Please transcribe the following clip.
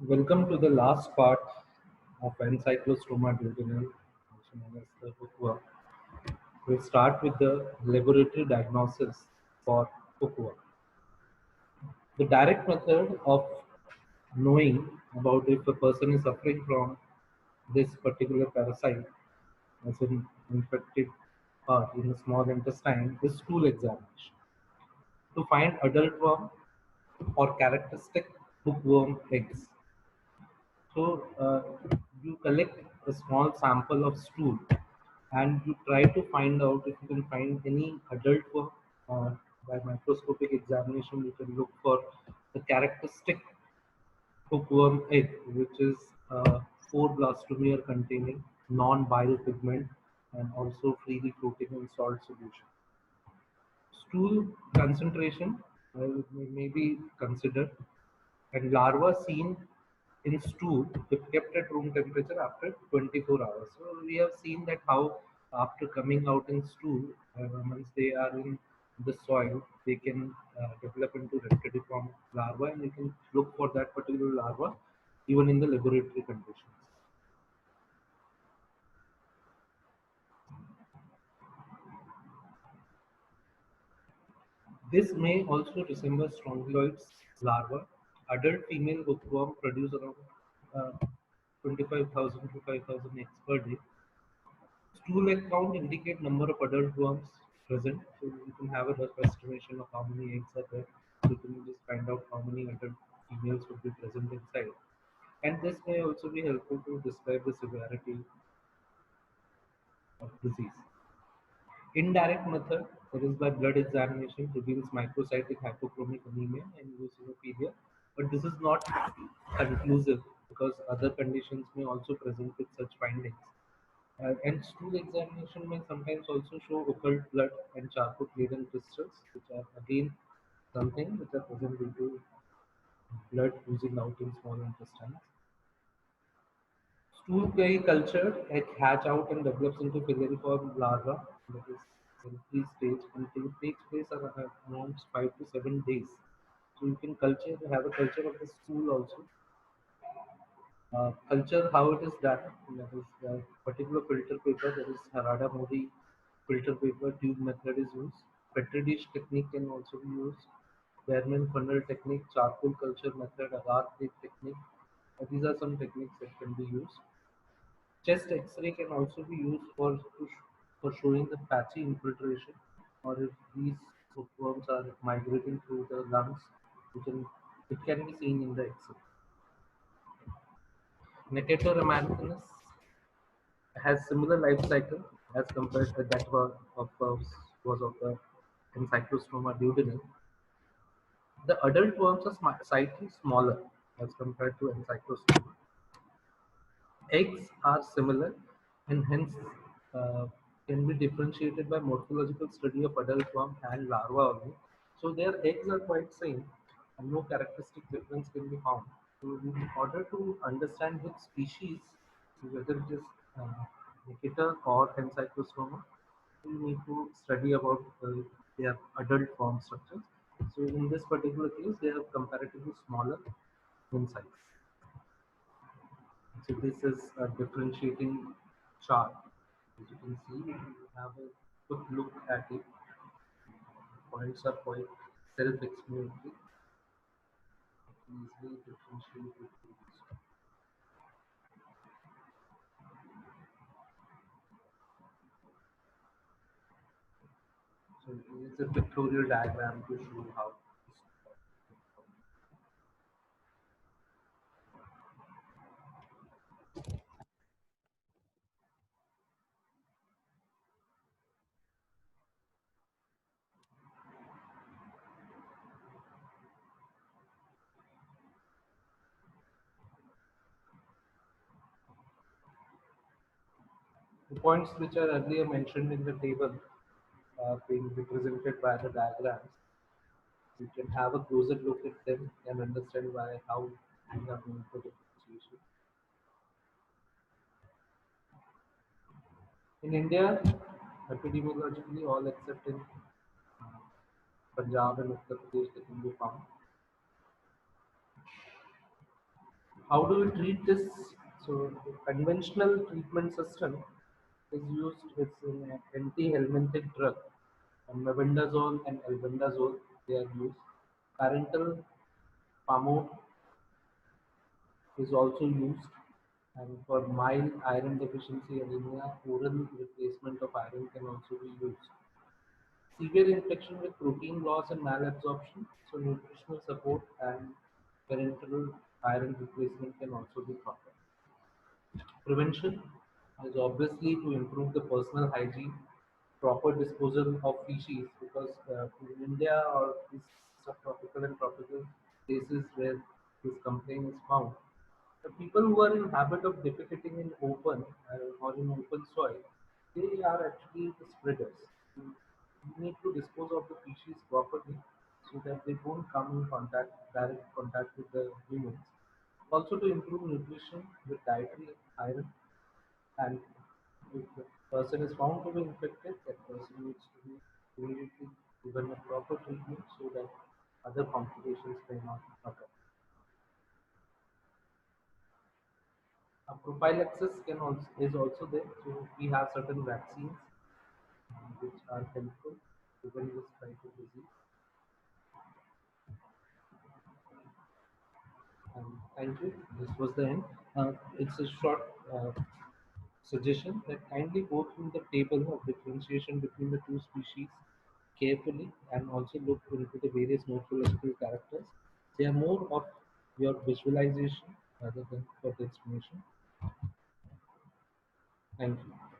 Welcome to the last part of Encyclostoma duodenum, also known as the hookworm. We'll start with the laboratory diagnosis for hookworm. The direct method of knowing about if a person is suffering from this particular parasite as an infected part in the small intestine is stool examination. To find adult worm or characteristic hookworm eggs, you collect a small sample of stool and you try to find out if you can find any adult worm. By microscopic examination, you can look for the characteristic hookworm egg, which is four blastomere containing non-bile pigment and also freely floating in salt solution. Stool concentration may be considered, and larvae seen in stool if kept at room temperature after 24 hours. So we have seen that how after coming out in stool, once they are in the soil, they can develop into rectiform larvae, and you can look for that particular larva even in the laboratory conditions. This may also resemble strongyloids larva. Adult female hookworm produce around 25,000 to 5,000 eggs per day. Stool egg count indicate number of adult worms present. So you can have a rough estimation of how many eggs are there. So you can just find out how many adult females would be present inside. And this may also be helpful to describe the severity of disease. Indirect method, that is by blood examination, reveals microcytic hypochromic anemia and eosinophilia, but this is not conclusive because other conditions may also present with such findings. And stool examination may sometimes also show occult blood and charcoal-laden crystals, which are again something which are present due to blood oozing out in small intestines. Stool query culture, egg hatch out and develops into filiariform larva, that is in pre-stage, and takes place around 5 to 7 days. So you can have a culture of the stool also. Culture, how it is done, that is the particular filter paper, that is Harada Modi filter paper tube method is used. Petri dish technique can also be used. Behrman funnel technique, charcoal culture method, agar plate technique. These are some techniques that can be used. Chest X-ray can also be used for showing the patchy infiltration, or if these bookworms are migrating through the lungs, it can be seen in the X-ray. Necator americanus has similar life cycle as compared to that was of the Encyclostoma duodenum. The adult worms are slightly smaller as compared to Encyclostoma. Eggs are similar and hence uh, can be differentiated by morphological study of adult worm and larva only. So their eggs are quite same and no characteristic difference can be found. So in order to understand which species, whether it is Necator or Encyclostoma, you need to study about their adult form structures. So in this particular case, they are comparatively smaller in size. So this is a differentiating chart. As you can see, if you have a quick look at it, points are quite self-explanatory. Easily differentiate between these. So it's a pictorial diagram to show how. The points which are earlier mentioned in the table are being represented by the diagrams. You can have a closer look at them and understand why how we have made the differentiation. In India, epidemiologically, all except in Punjab and Uttar Pradesh, they can be found. How do we treat this? So the conventional treatment system is used. It's an anti-helminthic drug, and mebendazole and albendazole they are used. Parental palmate is also used, and for mild iron deficiency anemia, oral replacement of iron can also be used. Severe infection with protein loss and malabsorption, so nutritional support and parenteral iron replacement can also be thought of. Prevention is obviously to improve the personal hygiene, proper disposal of feces, because in India or these subtropical and tropical places where this complaint is found, the people who are in habit of defecating in open or in open soil, they are actually the spreaders. You need to dispose of the feces properly so that they don't come in direct contact with the humans. Also to improve nutrition with dietary iron, and if the person is found to be infected, that person needs to be immediately given a proper treatment so that other complications may not occur. Prophylaxis is also there, so we have certain vaccines which are helpful even this type of disease. Thank you. This was the end. It's a short suggestion that kindly go through the table of differentiation between the two species carefully and also look into the various morphological characters. They are more of your visualization rather than for the explanation. Thank you.